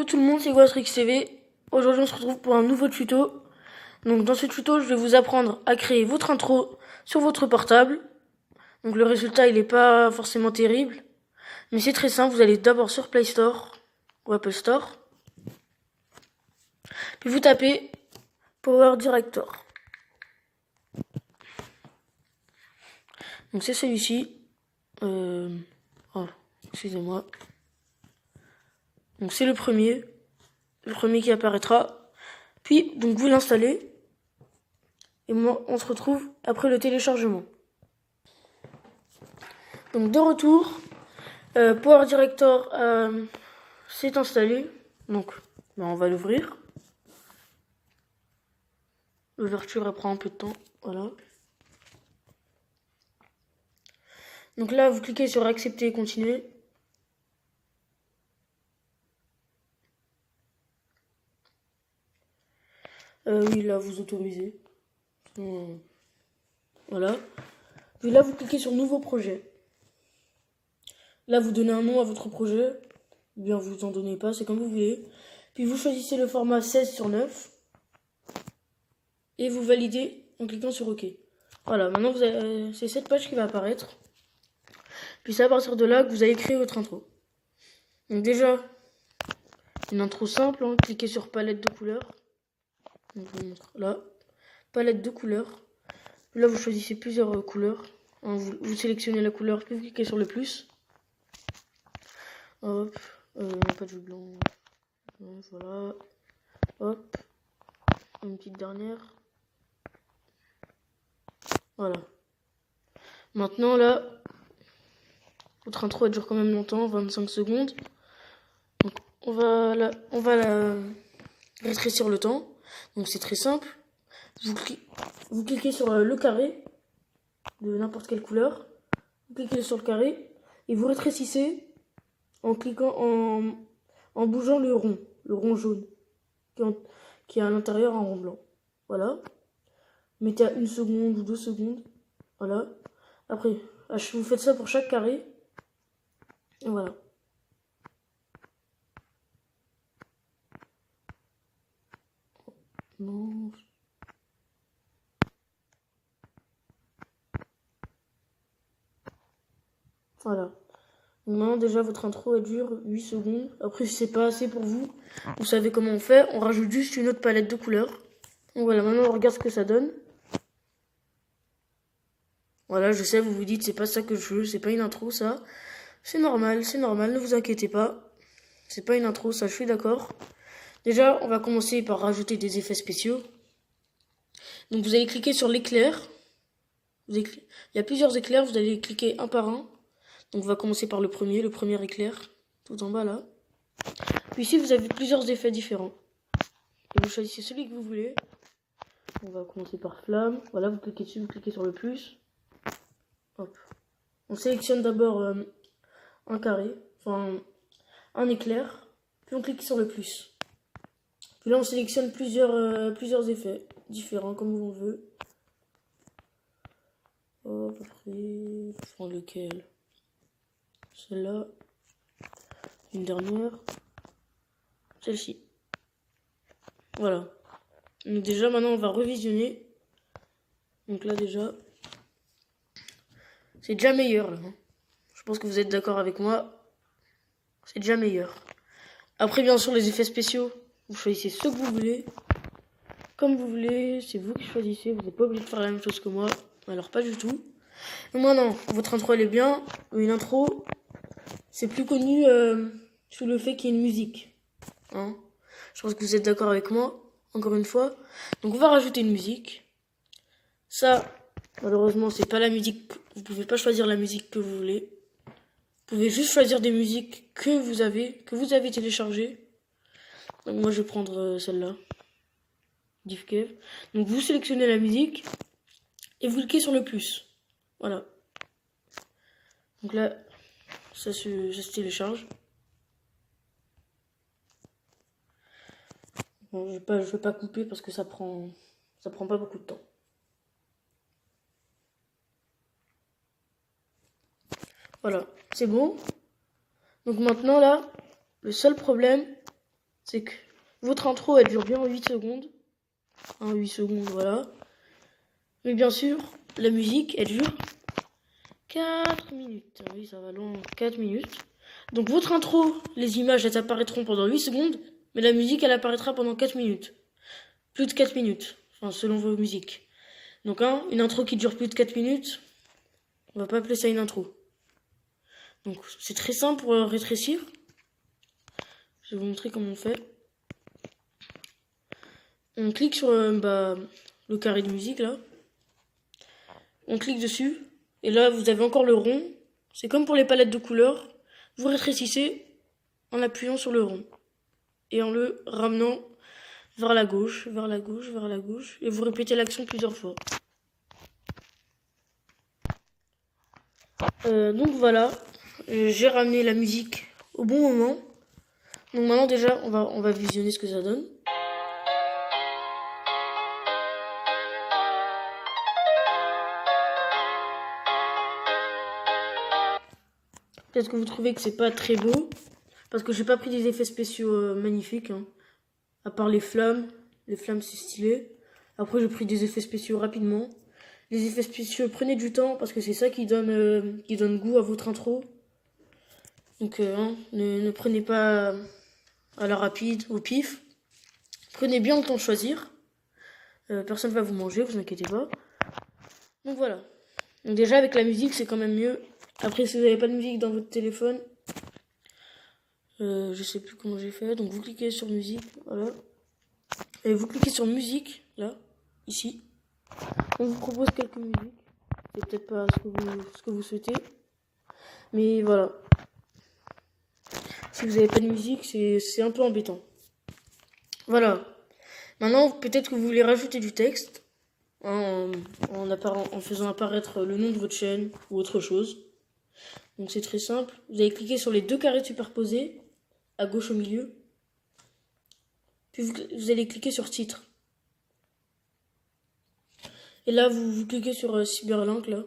Yo tout le monde, c'est Goatrix TV. Aujourd'hui on se retrouve pour un nouveau tuto. Donc dans ce tuto je vais vous apprendre à créer votre intro sur votre portable. Donc le résultat il est pas forcément terrible, mais c'est très simple. Vous allez d'abord sur Play Store ou Apple Store, puis vous tapez Power Director. Donc c'est celui-ci. Oh, excusez-moi. Donc c'est le premier qui apparaîtra. Puis donc vous l'installez. Et moi, on se retrouve après le téléchargement. Donc de retour, Power Director s'est installé. Donc on va l'ouvrir. L'ouverture elle prend un peu de temps. Voilà. Donc là, vous cliquez sur accepter et continuer. Oui, là vous autorisez. Voilà. Puis là, vous cliquez sur nouveau projet. Là, vous donnez un nom à votre projet. Ou bien vous en donnez pas, c'est comme vous voulez. Puis vous choisissez le format 16:9. Et vous validez en cliquant sur OK. Voilà, maintenant c'est cette page qui va apparaître. Puis c'est à partir de là que vous allez créer votre intro. Donc déjà, une intro simple, hein. Cliquez sur palette de couleurs. Donc je vous montre là. Palette de couleurs. Là, vous choisissez plusieurs couleurs. Hein, vous sélectionnez la couleur, puis vous cliquez sur le plus. Hop, pas de jeu blanc. Voilà. Hop, une petite dernière. Voilà. Maintenant là, votre intro elle dure quand même longtemps, 25 secondes. Donc on va la rétrécir le temps. Donc c'est très simple. Vous cliquez sur le carré de n'importe quelle couleur. Vous cliquez sur le carré et vous rétrécissez en cliquant en bougeant le rond jaune qui est à l'intérieur en rond blanc. Voilà. Mettez à 1 seconde ou 2 secondes. Voilà. Après, vous faites ça pour chaque carré. Et voilà. Non. Voilà. Donc maintenant déjà votre intro elle dure 8 secondes. Après si c'est pas assez pour vous, vous savez comment on fait. On rajoute juste une autre palette de couleurs. Donc voilà, maintenant on regarde ce que ça donne. Voilà, je sais, vous vous dites c'est pas ça que je veux, c'est pas une intro ça. C'est normal, ne vous inquiétez pas. C'est pas une intro, ça je suis d'accord. Déjà, on va commencer par rajouter des effets spéciaux. Donc vous allez cliquer sur l'éclair. Il y a plusieurs éclairs, vous allez cliquer un par un. Donc on va commencer par le premier éclair, tout en bas là. Puis ici vous avez plusieurs effets différents. Et vous choisissez celui que vous voulez. On va commencer par flamme. Voilà, vous cliquez dessus, vous cliquez sur le plus. Hop. On sélectionne d'abord un carré, enfin un éclair. Puis on clique sur le plus. Puis là on sélectionne plusieurs effets différents comme on veut. Hop, après, je prends lequel? Celle-là. Une dernière. Celle-ci. Voilà. Donc déjà maintenant on va revisionner. Donc là déjà, c'est déjà meilleur là. Je pense que vous êtes d'accord avec moi. C'est déjà meilleur. Après bien sûr les effets spéciaux, vous choisissez ceux que vous voulez. Comme vous voulez, c'est vous qui choisissez. Vous n'êtes pas obligé de faire la même chose que moi. Alors pas du tout. Donc maintenant, votre intro elle est bien. Une intro, c'est plus connu sous le fait qu'il y ait une musique. Hein, je pense que vous êtes d'accord avec moi. Encore une fois. Donc on va rajouter une musique. Ça, malheureusement, c'est pas la musique. Vous pouvez pas choisir la musique que vous voulez. Vous pouvez juste choisir des musiques que vous avez téléchargées. Donc moi je vais prendre celle-là. Diffkev. Donc vous sélectionnez la musique et vous cliquez sur le plus. Voilà. Donc là, ça se télécharge. Bon, je vais pas couper parce que ça prend pas beaucoup de temps. Voilà, c'est bon. Donc maintenant là, le seul problème, c'est que votre intro, elle dure bien 8 secondes. 8 secondes, voilà. Mais bien sûr, la musique, elle dure 4 minutes. Oui, ça va loin, 4 minutes. Donc votre intro, les images, elles apparaîtront pendant 8 secondes, mais la musique, elle apparaîtra pendant 4 minutes. Plus de 4 minutes, enfin selon vos musiques. Donc une intro qui dure plus de 4 minutes, on va pas appeler ça une intro. Donc c'est très simple pour rétrécir. Je vais vous montrer comment on fait. On clique sur le carré de musique là. On clique dessus. Et là vous avez encore le rond. C'est comme pour les palettes de couleurs. Vous rétrécissez en appuyant sur le rond. Et en le ramenant vers la gauche, vers la gauche, vers la gauche. Et vous répétez l'action plusieurs fois. Donc voilà. J'ai ramené la musique au bon moment. Donc maintenant déjà on va visionner ce que ça donne. Peut-être que vous trouvez que c'est pas très beau, parce que j'ai pas pris des effets spéciaux magnifiques, hein. À part les flammes c'est stylé. Après j'ai pris des effets spéciaux rapidement. Les effets spéciaux, prenez du temps, parce que c'est ça qui donne goût à votre intro. Donc ne prenez pas à la rapide, au pif. Prenez bien le temps de choisir. Personne va vous manger, vous inquiétez pas. Donc voilà. Donc déjà avec la musique c'est quand même mieux. Après si vous n'avez pas de musique dans votre téléphone, je sais plus comment j'ai fait. Donc vous cliquez sur musique, voilà. Et vous cliquez sur musique, là, ici. On vous propose quelques musiques. C'est peut-être pas ce que vous souhaitez. Mais voilà. Si vous n'avez pas de musique, c'est un peu embêtant. Voilà. Maintenant, peut-être que vous voulez rajouter du texte. En faisant apparaître le nom de votre chaîne ou autre chose. Donc c'est très simple. Vous allez cliquer sur les deux carrés superposés, à gauche au milieu. Puis vous allez cliquer sur titre. Et là, vous cliquez sur Cyberlink, là.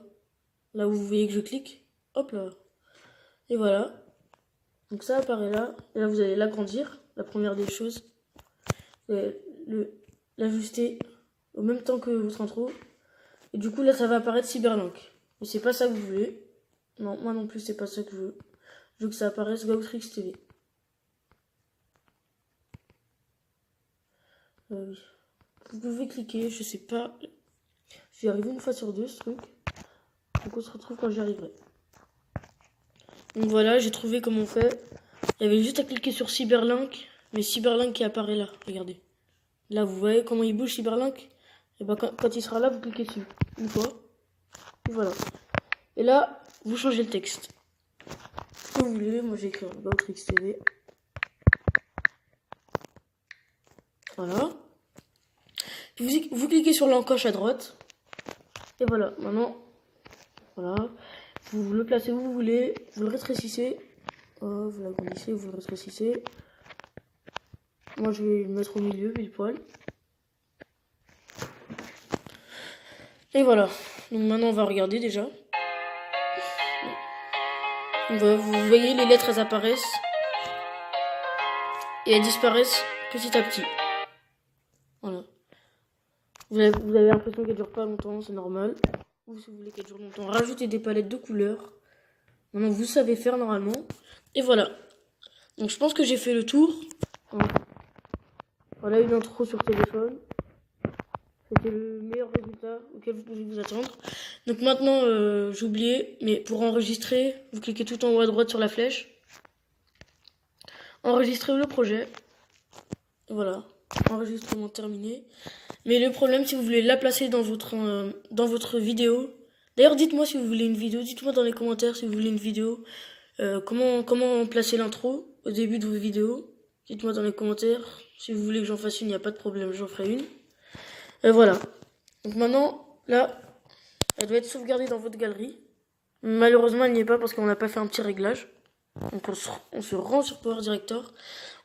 Là où vous voyez que je clique. Hop là. Et voilà. Donc ça apparaît là. Et là, vous allez l'agrandir. La première des choses. L'ajuster au même temps que votre intro. Et du coup, là, ça va apparaître Cyberlink. Mais c'est pas ça que vous voulez. Non, moi non plus, c'est pas ça que je veux. Je veux que ça apparaisse Gautrix TV. Oui. Vous pouvez cliquer, je sais pas. J'y arrive une fois sur deux, ce truc. Donc on se retrouve quand j'y arriverai. Donc voilà, j'ai trouvé comment on fait. Il y avait juste à cliquer sur Cyberlink. Mais Cyberlink qui apparaît là, regardez. Là, vous voyez comment il bouge Cyberlink. Et ben quand il sera là, vous cliquez dessus. Une fois. Et voilà. Et là, vous changez le texte. Ce que vous voulez, moi j'ai écrit Gautrix TV. Voilà. Puis vous cliquez sur l'encoche à droite. Et voilà, maintenant, voilà. Vous le placez où vous voulez, vous le rétrécissez. Oh, vous l'agrandissez, vous le rétrécissez. Moi je vais le mettre au milieu, pile poil. Et voilà. Donc maintenant on va regarder déjà. Vous voyez les lettres elles apparaissent. Et elles disparaissent petit à petit. Voilà. Vous avez l'impression qu'elle dure pas longtemps, c'est normal. Ou si vous voulez qu'elle dure longtemps, rajoutez des palettes de couleurs. Maintenant vous savez faire normalement. Et voilà. Donc je pense que j'ai fait le tour. Voilà une intro sur téléphone. C'était le meilleur résultat auquel vous pouvez vous attendre. Donc maintenant, j'ai oublié, mais pour enregistrer, vous cliquez tout en haut à droite sur la flèche. Enregistrer le projet. Voilà, enregistrement terminé. Mais le problème, si vous voulez la placer dans votre vidéo. D'ailleurs, dites-moi si vous voulez une vidéo. Dites-moi dans les commentaires si vous voulez une vidéo. Comment placer l'intro au début de vos vidéos. Dites-moi dans les commentaires. Si vous voulez que j'en fasse une, il n'y a pas de problème, j'en ferai une. Voilà. Donc maintenant, là, elle doit être sauvegardée dans votre galerie. Malheureusement, elle n'y est pas parce qu'on n'a pas fait un petit réglage. Donc on se rend sur Power Director.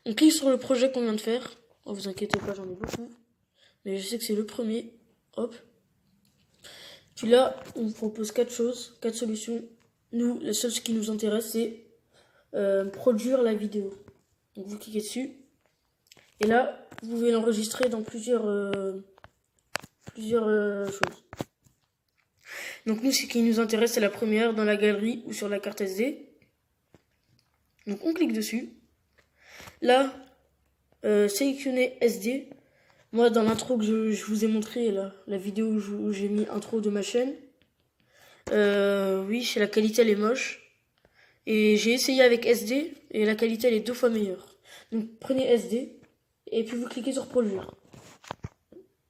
On clique sur le projet qu'on vient de faire. Oh, vous inquiétez pas, j'en ai beaucoup. Mais je sais que c'est le premier. Hop. Puis là, on vous propose 4 choses, 4 solutions. Nous, la seule qui nous intéresse, c'est produire la vidéo. Donc vous cliquez dessus. Et là, vous pouvez l'enregistrer dans plusieurs choses. Donc nous, ce qui nous intéresse, c'est la première, dans la galerie ou sur la carte SD. Donc on clique dessus. Là, sélectionnez SD. Moi, dans l'intro que je vous ai montré, là, la vidéo où j'ai mis intro de ma chaîne, oui, la qualité elle est moche. Et j'ai essayé avec SD et la qualité elle est 2 fois meilleure. Donc prenez SD et puis vous cliquez sur produire.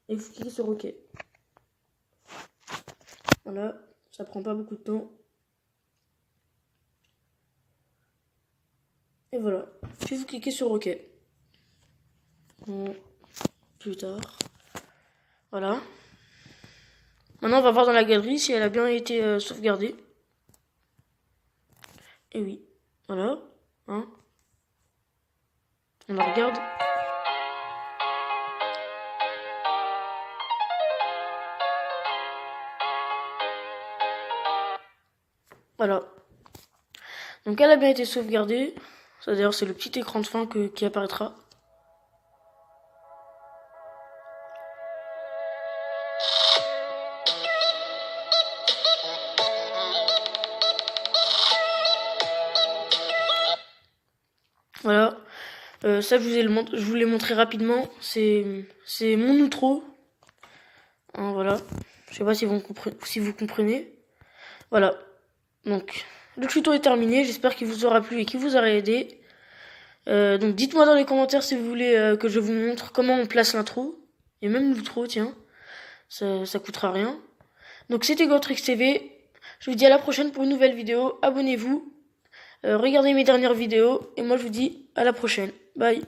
Et vous cliquez sur OK. Voilà, ça prend pas beaucoup de temps. Et voilà. Puis vous cliquez sur OK. Bon, plus tard. Voilà. Maintenant on va voir dans la galerie si elle a bien été sauvegardée. Et oui, voilà, hein. On la regarde. Voilà. Donc elle a bien été sauvegardée. C'est-à-dire c'est le petit écran de fin qui apparaîtra. Voilà. Ça je vous l'ai montré rapidement. C'est mon outro. Hein, voilà. Je sais pas si vous comprenez. Voilà. Donc le tuto est terminé. J'espère qu'il vous aura plu et qu'il vous aura aidé. Donc dites-moi dans les commentaires si vous voulez que je vous montre comment on place l'intro. Et même l'outro, tiens. Ça coûtera rien. Donc c'était Gotrix TV. Je vous dis à la prochaine pour une nouvelle vidéo. Abonnez-vous. Regardez mes dernières vidéos. Et moi je vous dis à la prochaine. Bye.